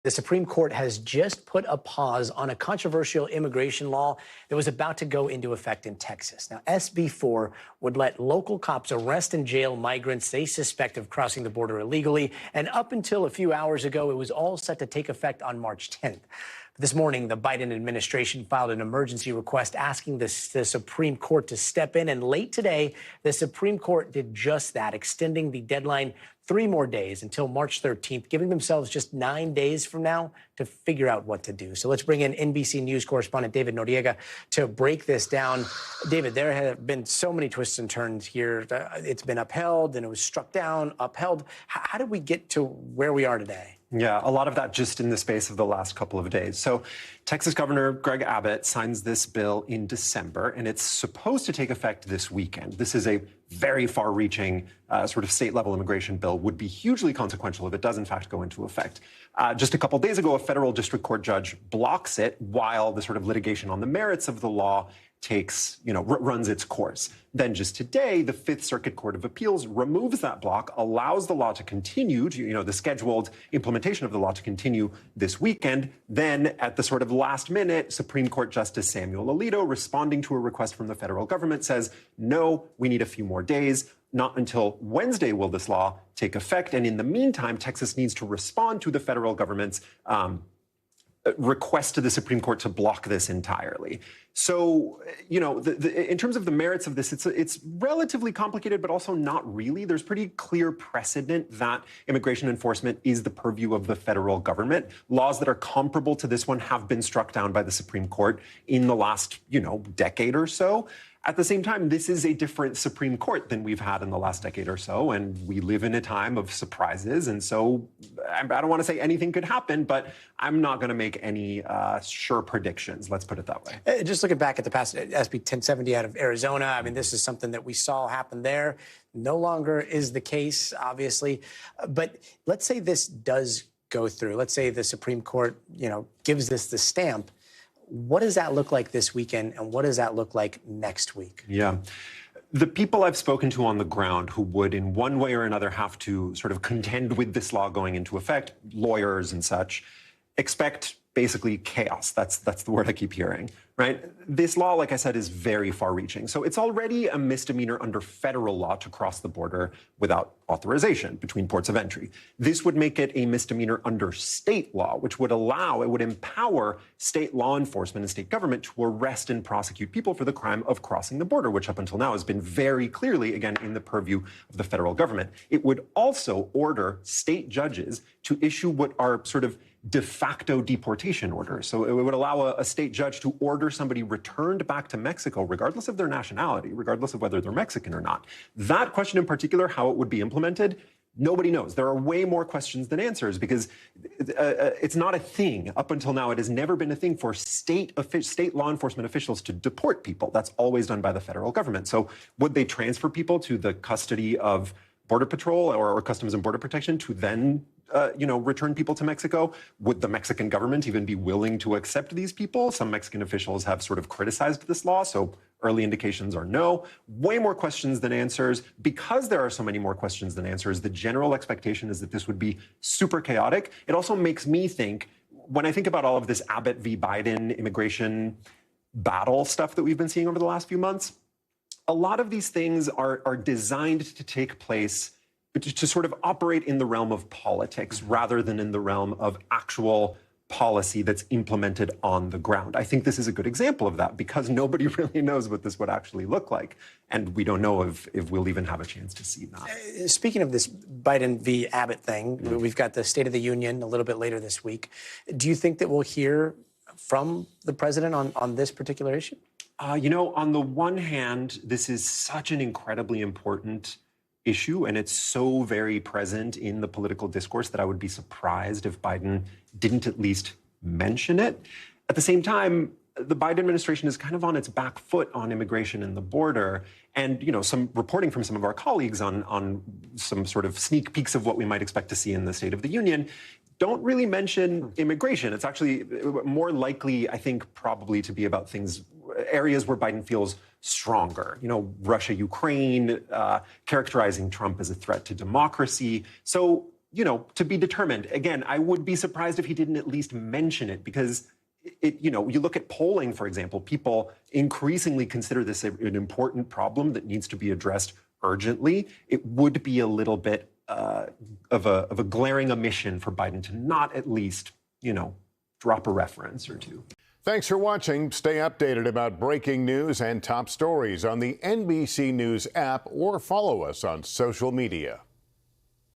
The Supreme Court has just put a pause on a controversial immigration law that was about to go into effect in Texas. Now, SB 4 would let local cops arrest and jail migrants they suspect of crossing the border illegally. And up until a few hours ago, it was all set to take effect on March 10th. This morning, the Biden administration filed an emergency request asking the Supreme Court to step in. And late today, the Supreme Court did just that, extending the deadline 3 more days until March 13th, giving themselves just 9 days from now to figure out what to do. So let's bring in NBC News correspondent David Noriega to break this down. David, there have been so many twists and turns here. It's been upheld, and it was struck down, upheld. How did we get to where we are today? Yeah, a lot of that just in the space of the last couple of days. So Texas Governor Greg Abbott signs this bill in December, and it's supposed to take effect this weekend. This is a very far-reaching sort of state-level immigration bill, would be hugely consequential if it does, in fact, go into effect. Just a couple days ago, a federal district court judge blocks it while the sort of litigation on the merits of the law runs its course. Then just today, the Fifth Circuit Court of Appeals removes that block, allows the law to continue, the scheduled implementation of the law to continue this weekend. Then at the sort of last minute, Supreme Court Justice Samuel Alito, responding to a request from the federal government, says, no, we need a few more days. Not until Wednesday will this law take effect. And in the meantime, Texas needs to respond to the federal government's request to the Supreme Court to block this entirely. So, in terms of the merits of this, it's relatively complicated, but also not really. There's pretty clear precedent that immigration enforcement is the purview of the federal government. Laws that are comparable to this one have been struck down by the Supreme Court in the last, decade or so. At the same time, this is a different Supreme Court than we've had in the last decade or so, and we live in a time of surprises. And so I don't want to say anything could happen, but I'm not going to make any sure predictions. Let's put it that way. Just looking back at the past, SB 1070 out of Arizona, I mean, this is something that we saw happen there. No longer is the case, obviously. But let's say this does go through. Let's say the Supreme Court, gives this the stamp. What does that look like this weekend, and what does that look like next week? Yeah. The people I've spoken to on the ground who would in one way or another have to sort of contend with this law going into effect, lawyers and such, expect basically chaos. That's the word I keep hearing, right? This law, like I said, is very far-reaching. So it's already a misdemeanor under federal law to cross the border without authorization between ports of entry. This would make it a misdemeanor under state law, which would empower state law enforcement and state government to arrest and prosecute people for the crime of crossing the border, which up until now has been very clearly, again, in the purview of the federal government. It would also order state judges to issue what are sort of de facto deportation orders. So it would allow a state judge to order somebody returned back to Mexico, regardless of their nationality, regardless of whether they're Mexican or not. That question in particular, how it would be implemented, nobody knows. There are way more questions than answers because it's not a thing. Up until now, it has never been a thing for state law enforcement officials to deport people. That's always done by the federal government. So would they transfer people to the custody of Border Patrol or Customs and Border Protection to then return people to Mexico? Would the Mexican government even be willing to accept these people? Some Mexican officials have sort of criticized this law, so early indications are no. Way more questions than answers. Because there are so many more questions than answers, the general expectation is that this would be super chaotic. It also makes me think, when I think about all of this Abbott v. Biden immigration battle stuff that we've been seeing over the last few months, a lot of these things are designed to take place to sort of operate in the realm of politics rather than in the realm of actual policy that's implemented on the ground. I think this is a good example of that because nobody really knows what this would actually look like. And we don't know if we'll even have a chance to see that. Speaking of this Biden v. Abbott thing, we've got the State of the Union a little bit later this week. Do you think that we'll hear from the president on this particular issue? On the one hand, this is such an incredibly important issue, and it's so very present in the political discourse that I would be surprised if Biden didn't at least mention it. At the same time, the Biden administration is kind of on its back foot on immigration and the border. And, some reporting from some of our colleagues on some sort of sneak peeks of what we might expect to see in the State of the Union don't really mention immigration. It's actually more likely, I think, probably to be about areas where Biden feels stronger. Russia, Ukraine, characterizing Trump as a threat to democracy. So to be determined. Again, I would be surprised if he didn't at least mention it, because you look at polling, for example, people increasingly consider this an important problem that needs to be addressed urgently. It would be a little bit of a glaring omission for Biden to not at least, drop a reference or two. Thanks for watching. Stay updated about breaking news and top stories on the NBC News app or follow us on social media.